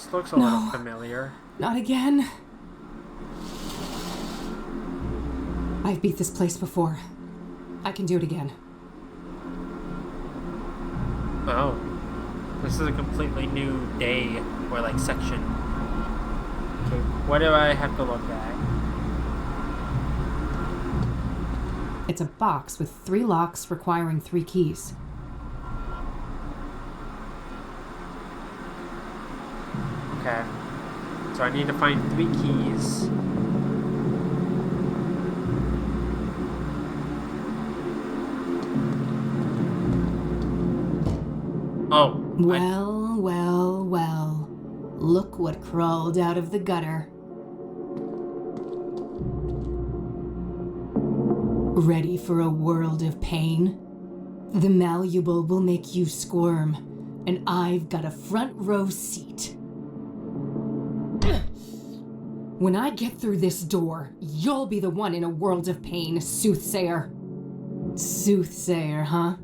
This looks a little familiar. Not again. I've beat this place before. I can do it again. Oh. This is a completely new day, or like section. Okay, what do I have to look at? It's a box with 3 locks requiring 3 keys. Okay. So I need to find 3 keys. Oh. Well. Look what crawled out of the gutter. Ready for a world of pain? The malleable will make you squirm, and I've got a front row seat. When I get through this door, you'll be the one in a world of pain, Soothsayer. Soothsayer, huh?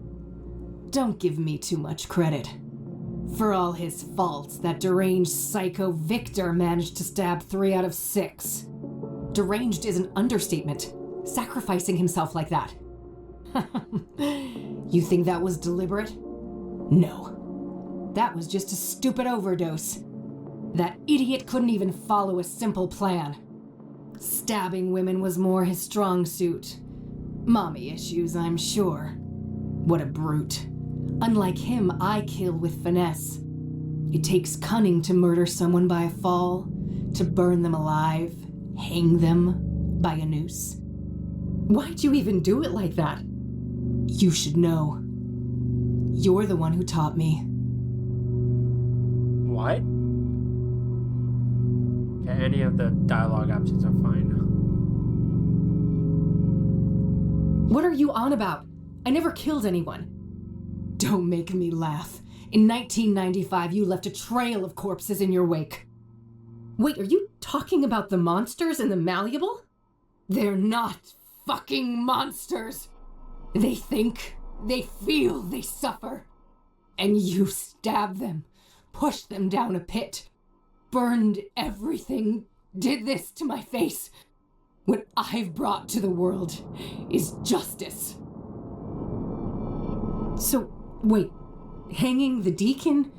Don't give me too much credit. For all his faults, that deranged psycho Victor managed to stab 3 out of 6. Deranged is an understatement, sacrificing himself like that. You think that was deliberate? No. That was just a stupid overdose. That idiot couldn't even follow a simple plan. Stabbing women was more his strong suit. Mommy issues, I'm sure. What a brute. Unlike him, I kill with finesse. It takes cunning to murder someone by a fall, to burn them alive, hang them by a noose. Why'd you even do it like that? You should know. You're the one who taught me. What? Okay, any of the dialogue options are fine. What are you on about? I never killed anyone. Don't make me laugh. In 1995, you left a trail of corpses in your wake. Wait, are you talking about the monsters in the Malleable? They're not fucking monsters. They think, they feel, they suffer. And you stabbed them, pushed them down a pit, burned everything, did this to my face. What I've brought to the world is justice. So, wait, hanging the deacon?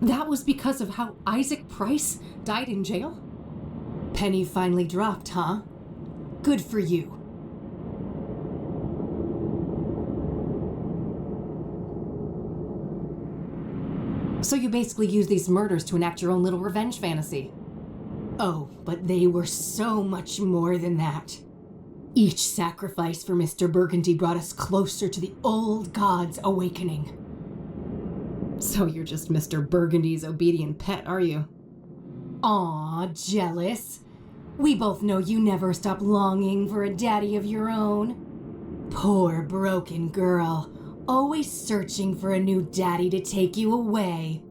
That was because of how Isaac Price died in jail? Penny finally dropped, huh? Good for you. So you basically use these murders to enact your own little revenge fantasy. Oh, but they were so much more than that. Each sacrifice for Mr. Burgundy brought us closer to the old gods awakening. So you're just Mr. Burgundy's obedient pet, are you? Aw, jealous. We both know you never stop longing for a daddy of your own. Poor broken girl, always searching for a new daddy to take you away.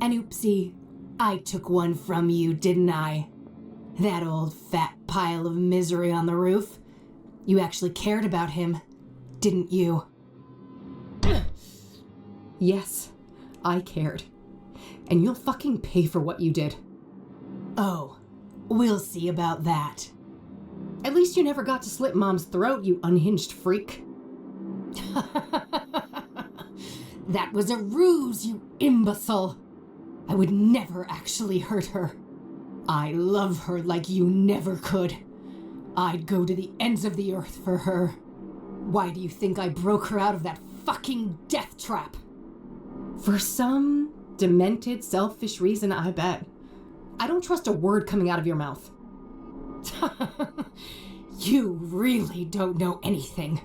And oopsie, I took one from you, didn't I? That old fat pile of misery on the roof. You actually cared about him, didn't you? Yes, I cared. And you'll fucking pay for what you did. Oh, we'll see about that. At least you never got to slit Mom's throat, you unhinged freak. That was a ruse, you imbecile. I would never actually hurt her. I love her like you never could. I'd go to the ends of the earth for her. Why do you think I broke her out of that fucking death trap? For some demented, selfish reason, I bet. I don't trust a word coming out of your mouth. You really don't know anything.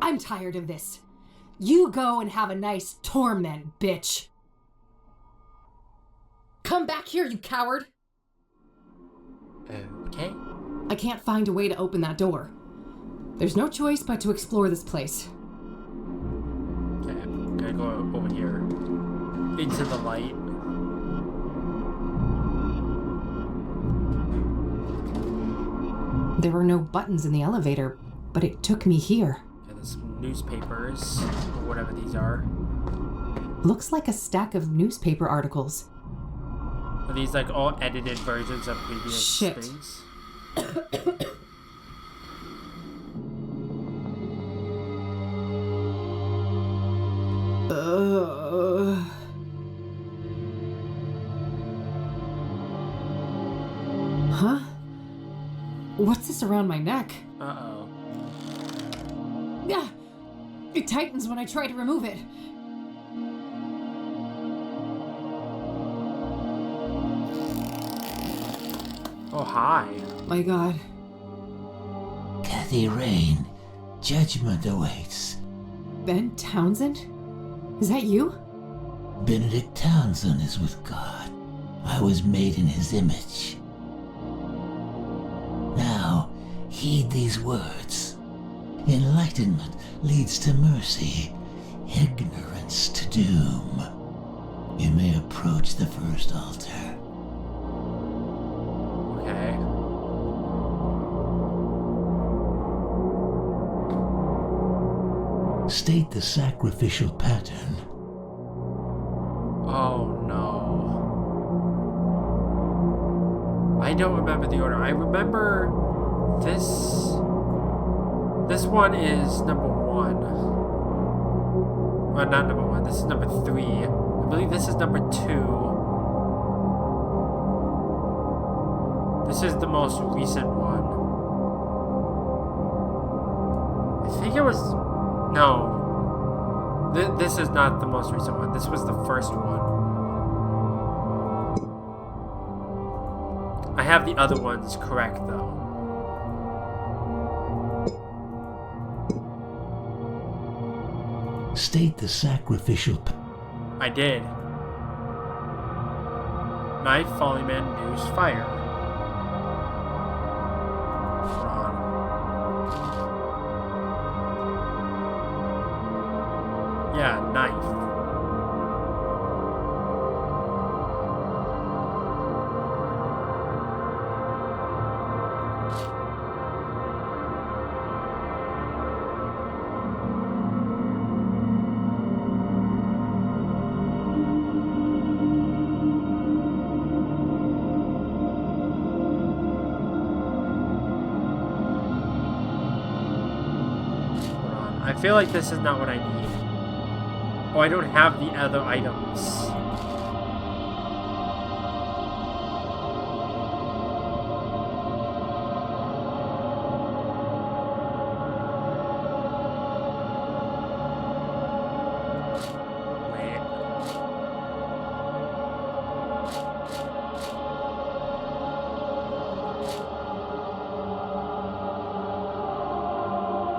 I'm tired of this. You go and have a nice torment, bitch. Come back here, you coward. Okay. I can't find a way to open that door. There's no choice but to explore this place. Okay, I'm gonna go over here. Into the light. There were no buttons in the elevator, but it took me here. Okay, there's some newspapers, or whatever these are. Looks like a stack of newspaper articles. Are these like all edited versions of previous Shit. things? Huh? What's this around my neck? Uh-oh. Yeah, it tightens when I try to remove it. Oh, hi. My God. Kathy Rain, judgment awaits. Ben Townsend? Is that you? Benedict Townsend is with God. I was made in his image. Now, heed these words. Enlightenment leads to mercy, ignorance to doom. You may approach the first altar. Okay. State the sacrificial pattern. Oh, no. I don't remember the order. I remember this... This one is number 1. Well, not number 1. This is number 3. I believe this is number 2. This is the most recent one. I think it was... No. This is not the most recent one. This was the first one. I have the other ones correct, though. State the sacrificial I did. Knife, falling man, noose, fire. Hold on. Yeah, knife. I feel like this is not what I need. Oh, I don't have the other items. Wait.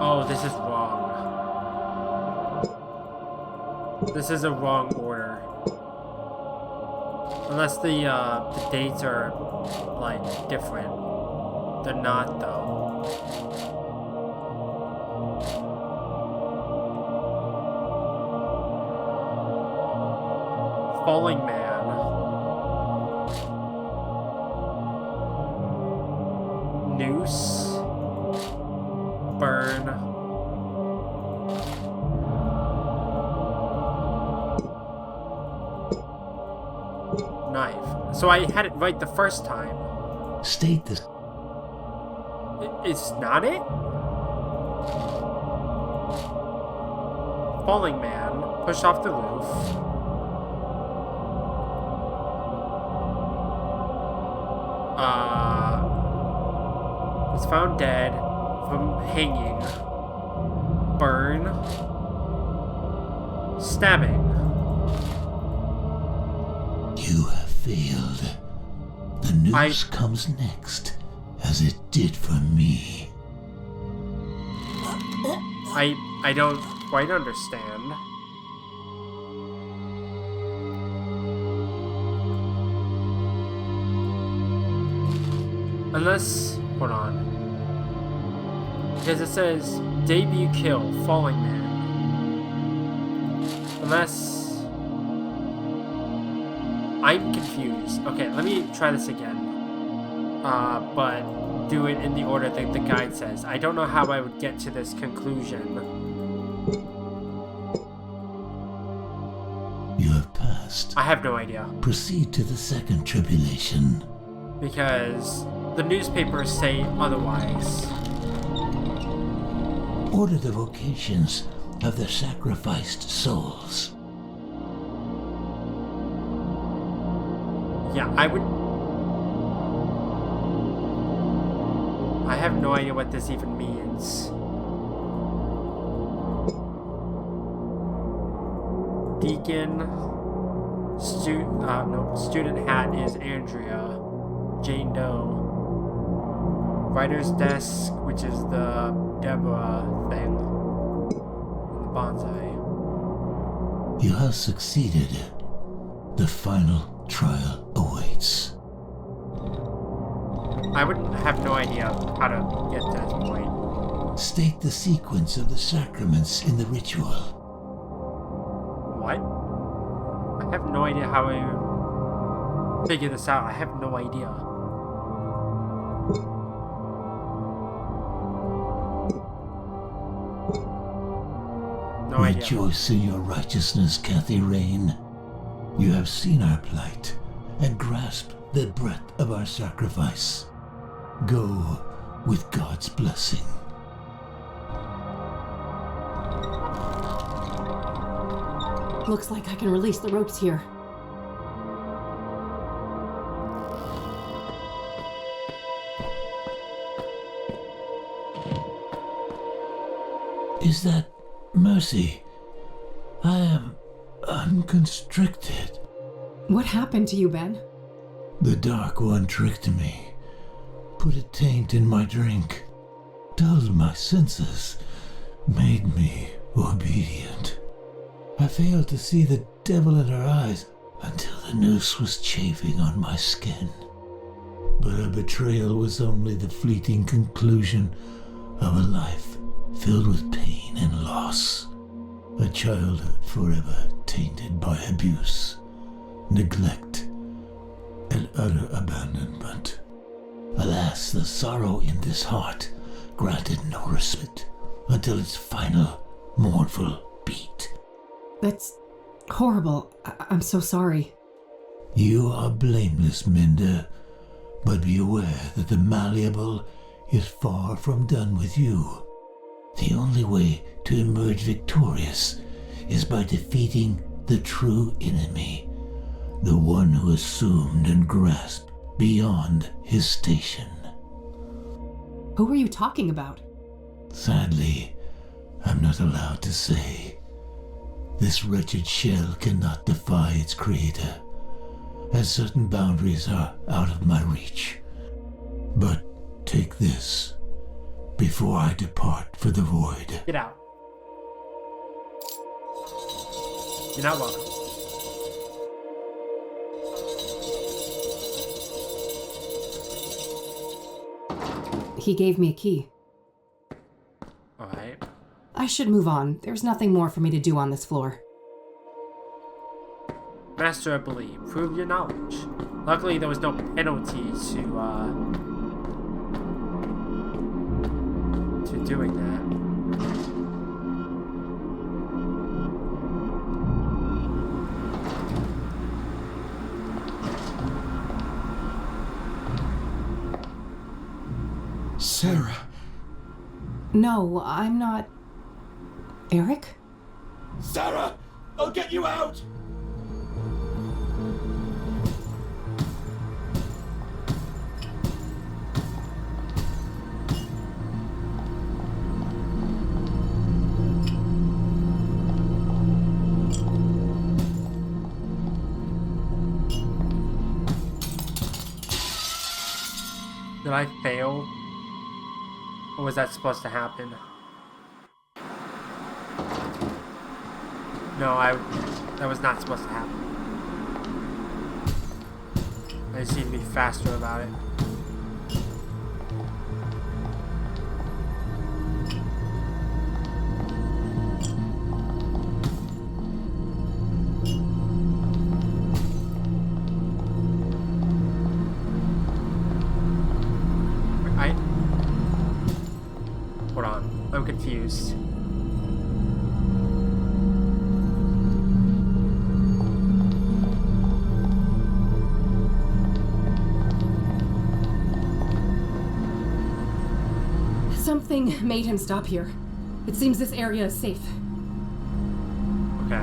Oh, this is wrong. This is a wrong order. Unless the dates are, like, different. They're not, though. Falling Man. Noose. Burn. Knife. So I had it right the first time. State this. It's not it? Falling Man. Push off the roof. Was found dead from hanging. Burn. Stabbing. You have failed. The noose comes next, as it did for me. I don't quite understand. Unless, hold on. Because it says debut kill, Falling Man. Unless I'm confused. Okay, let me try this again. But do it in the order that the guide says. I don't know how I would get to this conclusion. past. I have no idea. Proceed to the second tribulation. Because the newspapers say otherwise. Order the vocations of the sacrificed souls. Yeah, I have no idea what this even means. Deacon. Student hat is Andrea. Jane Doe. Writer's desk, which is the Deborah thing. The bonsai. You have succeeded. The final trial awaits. I would have no idea how to get to this point. State the sequence of the sacraments in the ritual. What? I have no idea how I figure this out. I have no idea. No idea. Rejoice in your righteousness, Kathy Rain. You have seen our plight and grasped the breadth of our sacrifice. Go with God's blessing. Looks like I can release the ropes here. Is that mercy? I am unconstricted. What happened to you, Ben? The Dark One tricked me, put a taint in my drink, dulled my senses, made me obedient. I failed to see the devil in her eyes until the noose was chafing on my skin. But her betrayal was only the fleeting conclusion of a life filled with pain and loss. A childhood forever tainted by abuse, neglect, and utter abandonment. Alas, the sorrow in this heart granted no respite until its final mournful beat. That's horrible. I'm so sorry. You are blameless, Minda, but be aware that the malleable is far from done with you. The only way to emerge victorious is by defeating the true enemy, the one who assumed and grasped beyond his station. Who are you talking about? Sadly, I'm not allowed to say. This wretched shell cannot defy its creator, as certain boundaries are out of my reach. But take this before I depart for the void. Get out. You're not welcome. He gave me a key. Alright. I should move on. There's nothing more for me to do on this floor. Master, I believe. Prove your knowledge. Luckily, there was no penalty to doing that. Sarah. No, I'm not... Eric? Sarah! I'll get you out! Did I fail? Or was that supposed to happen? No, that was not supposed to happen. I just need to be faster about it. Hold on, I'm confused. Something made him stop here. It seems this area is safe. Okay.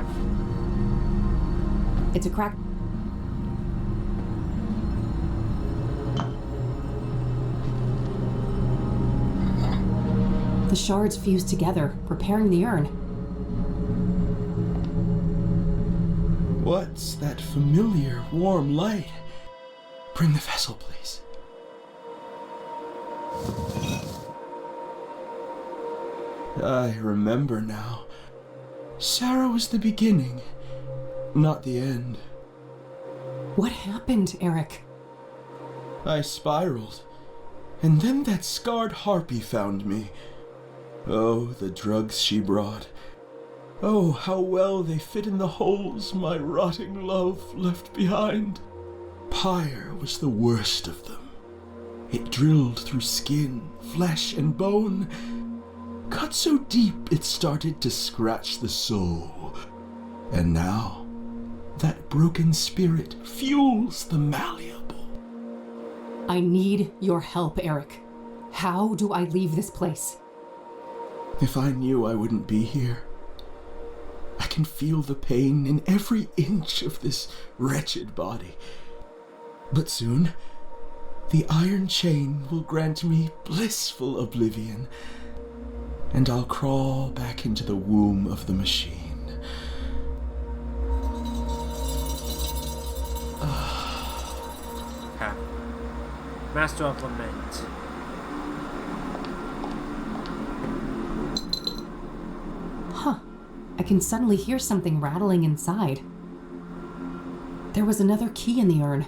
It's a crack. The shards fuse together, preparing the urn. What's that familiar, warm light? Bring the vessel, please. I remember now. Sarah was the beginning, not the end. What happened, Eric? I spiraled, and then that scarred harpy found me. Oh, the drugs she brought. Oh, how well they fit in the holes my rotting love left behind. Pyre was the worst of them. It drilled through skin, flesh, and bone, cut so deep it started to scratch the soul. And now, that broken spirit fuels the malleable. I need your help, Eric. How do I leave this place? If I knew I wouldn't be here, I can feel the pain in every inch of this wretched body. But soon, the iron chain will grant me blissful oblivion, and I'll crawl back into the womb of the machine. Okay. Master of Lament. Huh. I can suddenly hear something rattling inside. There was another key in the urn.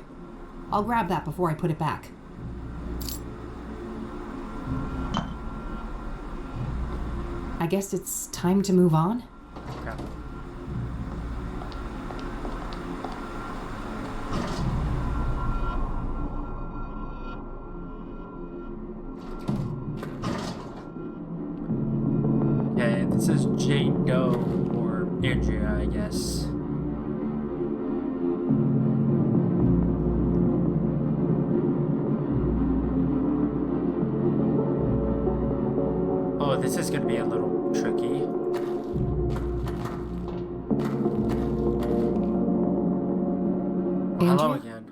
I'll grab that before I put it back. I guess it's time to move on. Okay. Okay, this is Jane Doe or Andrea, I guess. Oh, this is gonna be a little tricky. Hello Andrea? again.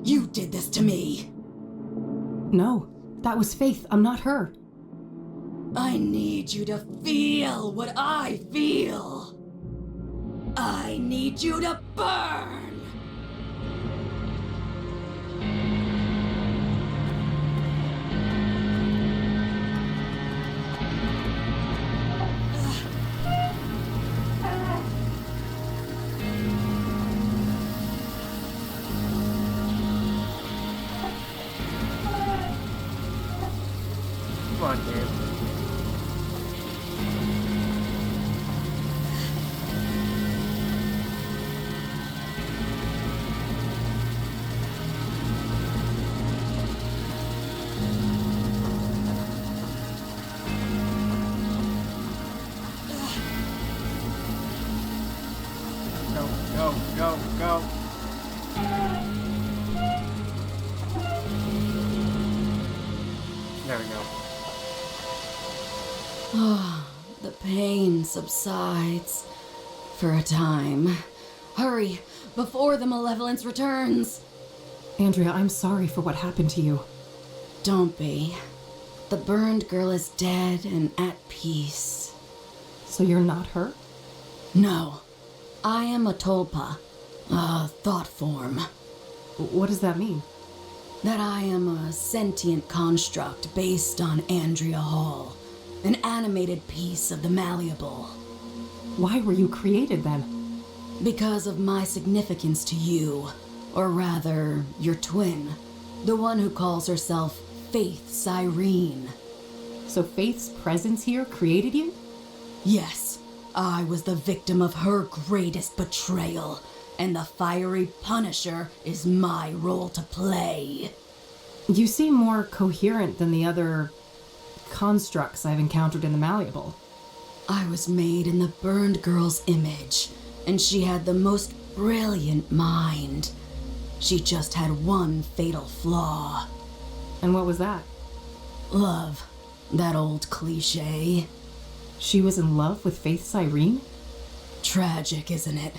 You did this to me. No, that was Faith. I'm not her. I need you to feel what I feel. I need you to burn. Come on, dude. Go. There we go. The pain subsides. For a time. Hurry, before the malevolence returns. Andrea, I'm sorry for what happened to you. Don't be. The burned girl is dead and at peace. So you're not her? No, I am a tulpa, a thought form. What does that mean? That I am a sentient construct based on Andrea Hall, an animated piece of the malleable. Why were you created then? Because of my significance to you, or rather, your twin, the one who calls herself Faith Serene. So Faith's presence here created you? Yes, I was the victim of her greatest betrayal, and the fiery punisher is my role to play. You seem more coherent than the other constructs I've encountered in the malleable. I was made in the burned girl's image, and she had the most brilliant mind. She just had one fatal flaw. And what was that? Love. That old cliche. She was in love with Faith Serene? Tragic, isn't it?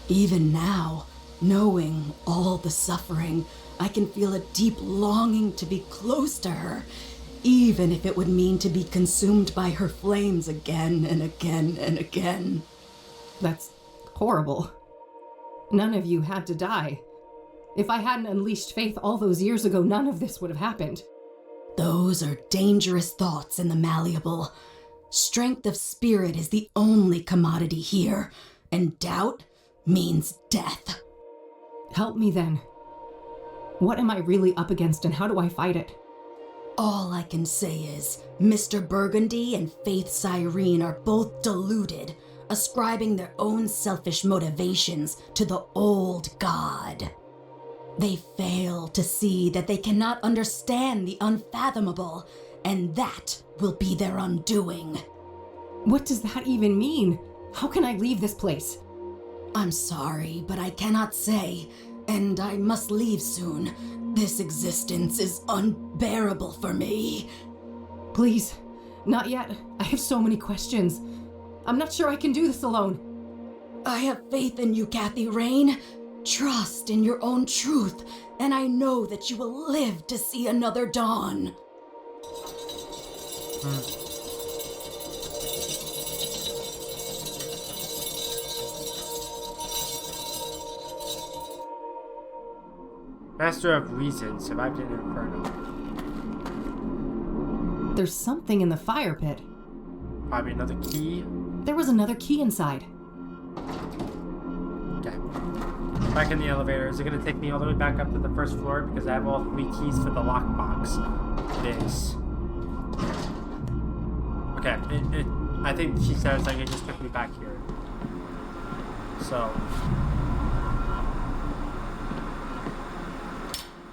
Even now, knowing all the suffering, I can feel a deep longing to be close to her, even if it would mean to be consumed by her flames again and again and again. That's horrible. None of you had to die. If I hadn't unleashed Faith all those years ago, none of this would have happened. Those are dangerous thoughts in the malleable. Strength of spirit is the only commodity here, and doubt means death. Help me then. What am I really up against and how do I fight it? All I can say is, Mr. Burgundy and Faith Serene are both deluded, ascribing their own selfish motivations to the old god. They fail to see that they cannot understand the unfathomable, and that will be their undoing. What does that even mean? How can I leave this place? I'm sorry, but I cannot say, and I must leave soon. This existence is unbearable for me. Please, not yet. I have so many questions. I'm not sure I can do this alone. I have faith in you, Kathy Rain. Trust in your own truth, and I know that you will live to see another dawn. Master of Reason survived an inferno. There's something in the fire pit. Probably another key. There was another key inside. Okay. Back in the elevator. Is it going to take me all the way back up to the first floor? Because I have all 3 keys for the lockbox. It is. Okay. I think she says like it just took me back here. So.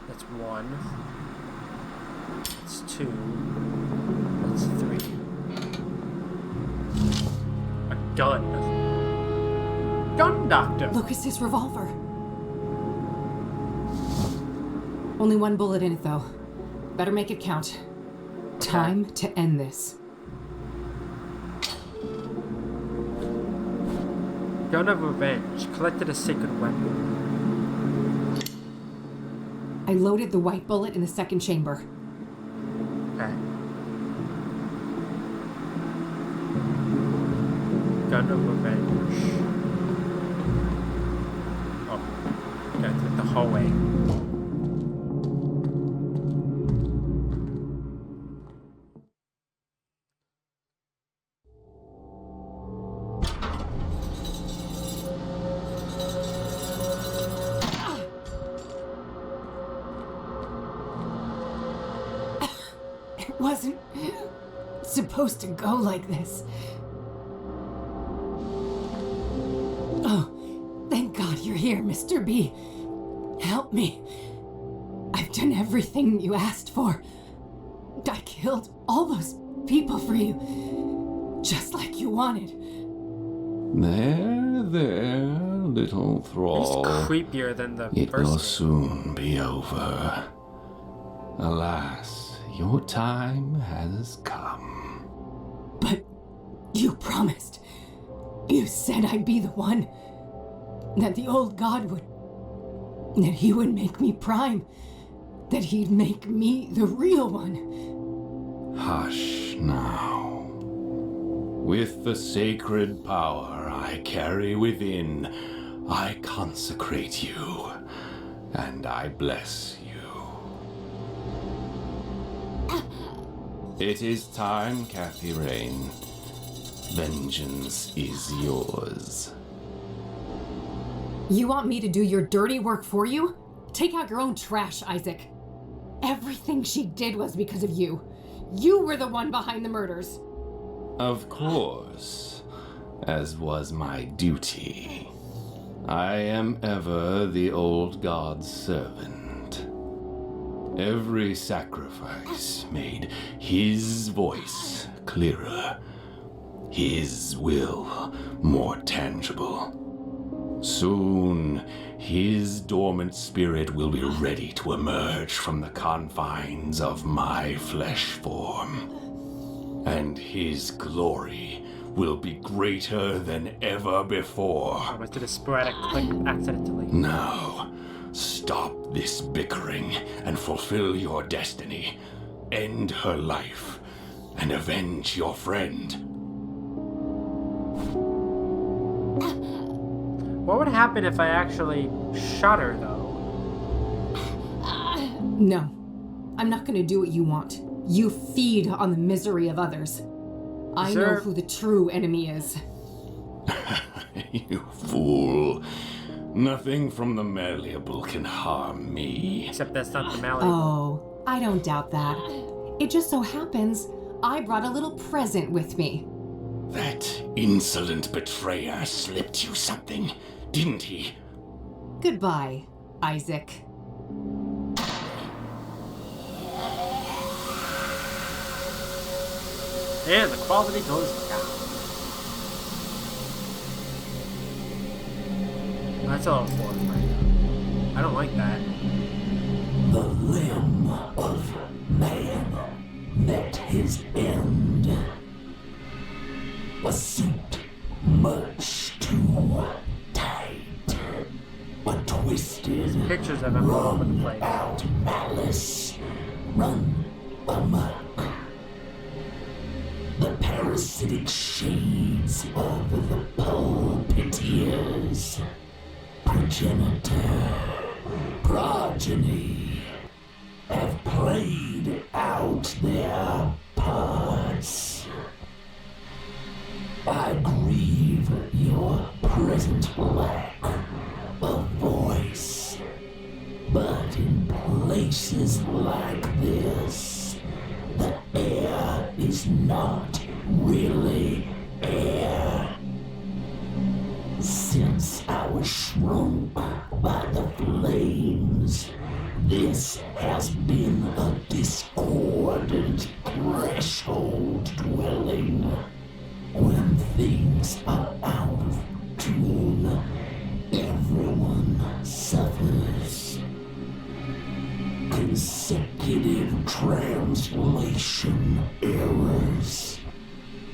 That's 1. That's 2. That's 3. A gun. Gun doctor. Lucas's revolver. Only 1 bullet in it, though. Better make it count. Time to end this. Gun of Revenge. Collected a sacred weapon. I loaded the white bullet in the second chamber. Okay. Gun of Revenge. Oh. Gotta take the hallway. It wasn't supposed to go like this. Oh, thank God you're here, Mr. B. Help me. I've done everything you asked for. I killed all those people for you, just like you wanted. There, little He's thrall. creepier than the It first will one. soon be over. Alas, your time has come. But you promised. You said I'd be the one. That the old god would... That he would make me prime. That he'd make me the real one. Hush now. With the sacred power I carry within, I consecrate you, and I bless you. It is time, Kathy Rain. Vengeance is yours. You want me to do your dirty work for you? Take out your own trash, Isaac. Everything she did was because of you. You were the one behind the murders. Of course, as was my duty. I am ever the old god's servant. Every sacrifice made his voice clearer, his will more tangible. Soon, his dormant spirit will be ready to emerge from the confines of my flesh form. And his glory will be greater than ever before. I almost did a sporadic click accidentally. Now, stop this bickering and fulfill your destiny. End her life and avenge your friend. What would happen if I actually shot her, though? No, I'm not gonna do what you want. You feed on the misery of others. I know who the true enemy is. You fool. Nothing from the malleable can harm me. Except that's not the malleable. Oh, I don't doubt that. It just so happens I brought a little present with me. That insolent betrayer slipped you something, didn't he? Goodbye, Isaac. And the quality goes down. That's a little horrifying. I don't like that. The limb of man met his end. A suit much too tight, a twisted, Pictures of him all over the place. out malice run amok. The parasitic shades of the pulpiteers, progenitor, progeny, have played out their parts. I grieve your present lack of voice, but in places like this, the air is not really air. Since I was shrunk by the flames, this has been a discordant threshold dwelling. When things are out of tune, everyone suffers. Consecutive translation errors,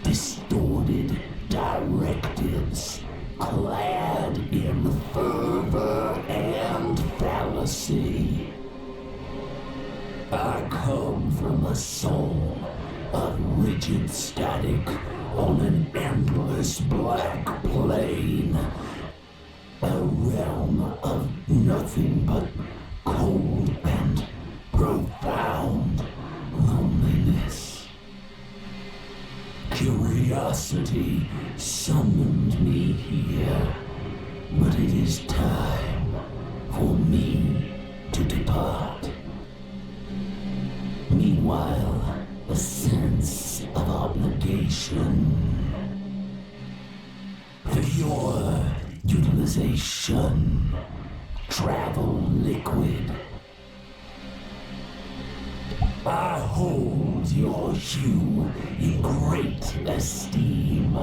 distorted directives, clad in fervor and fallacy. I come from a soul of rigid static on an endless black plane, a realm of nothing but cold and profound loneliness. Curiosity summoned me here, but it is time for me to depart. Meanwhile, a sense of obligation for your utilization, travel liquid. I hold your hue in great esteem,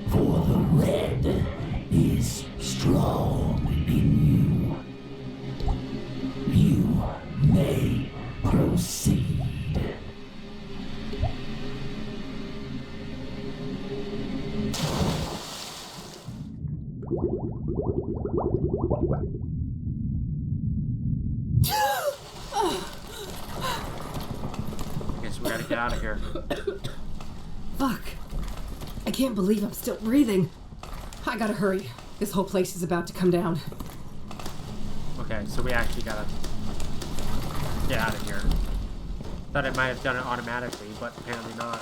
for the red is strong in you. You may proceed. Guess we gotta get out of here. Fuck. I can't believe I'm still breathing. I gotta hurry. This whole place is about to come down. Okay, so we actually gotta get out of here. Thought I might have done it automatically, but apparently not.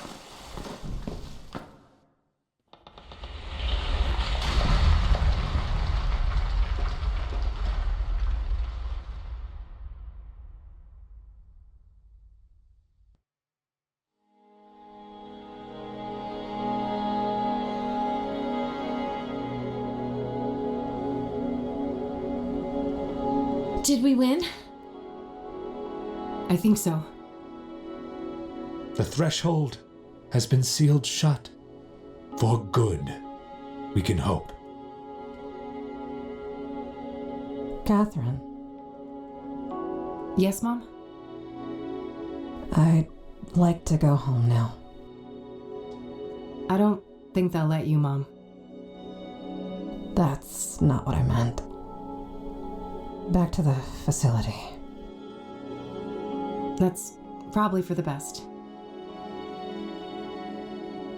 Did we win? I think so. The threshold has been sealed shut. For good, we can hope. Catherine, Yes, Mom? I'd like to go home now. I don't think they'll let you, Mom. That's not what I meant. Back to the facility. That's probably for the best.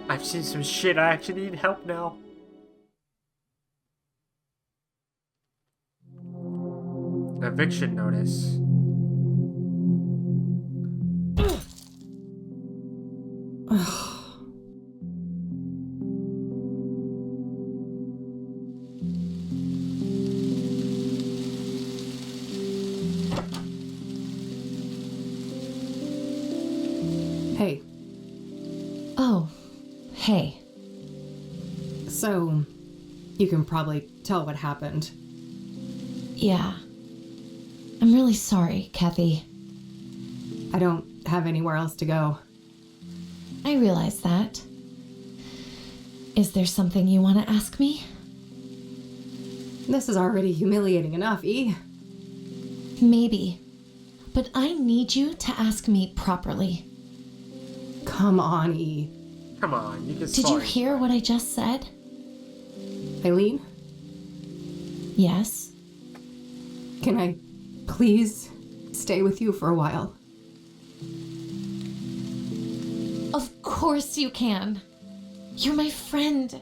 I've seen some shit. I actually need help now. Eviction notice. Hey, Oh, hey. so you can probably tell what happened. Yeah. I'm really sorry, Kathy. I don't have anywhere else to go. I realize that. Is there something you want to ask me? This is already humiliating enough, E. Maybe. But I need you to ask me properly. Come on, E. Come on, you can. Did you hear what I just said? Eileen, Yes. can I please stay with you for a while? Of course you can. You're my friend.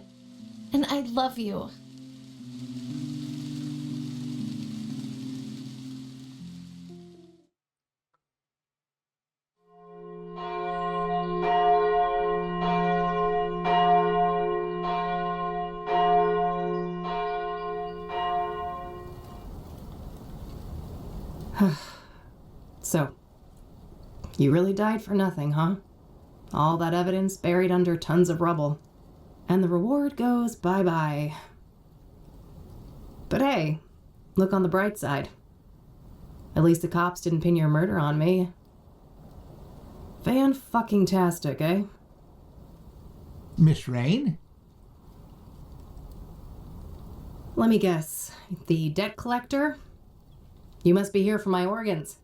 And I love you. So, you really died for nothing, huh? All that evidence buried under tons of rubble. And the reward goes bye-bye. But hey, look on the bright side. At least the cops didn't pin your murder on me. Fan-fucking-tastic, eh? Miss Rain? Let me guess. The debt collector? You must be here for my organs.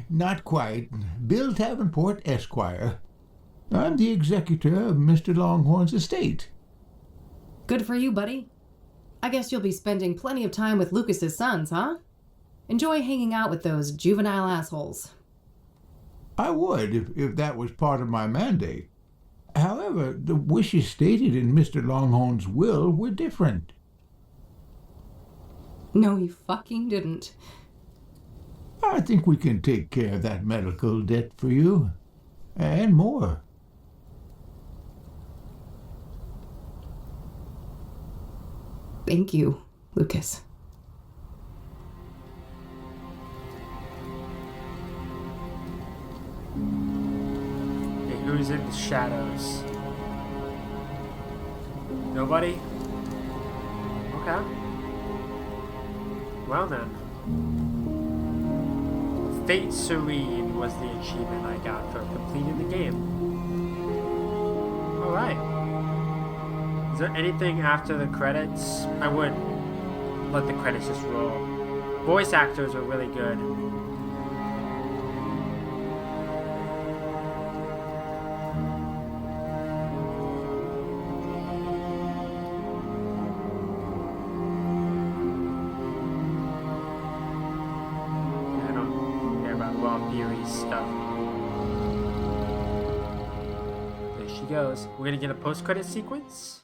Not quite. Bill Davenport, Esquire. I'm the executor of Mr. Longhorn's estate. Good for you, buddy. I guess you'll be spending plenty of time with Lucas's sons, huh? Enjoy hanging out with those juvenile assholes. I would, if that was part of my mandate. However, the wishes stated in Mr. Longhorn's will were different. No, you fucking didn't. I think we can take care of that medical debt for you. And more. Thank you, Lucas. Okay, who's in the shadows? Nobody? Okay. Well then. Fate Serene was the achievement I got for completing the game. Alright. Is there anything after the credits? I would let the credits just roll. Voice actors are really good. I don't care about Raw Theory stuff. There she goes. We're gonna get a post-credit sequence.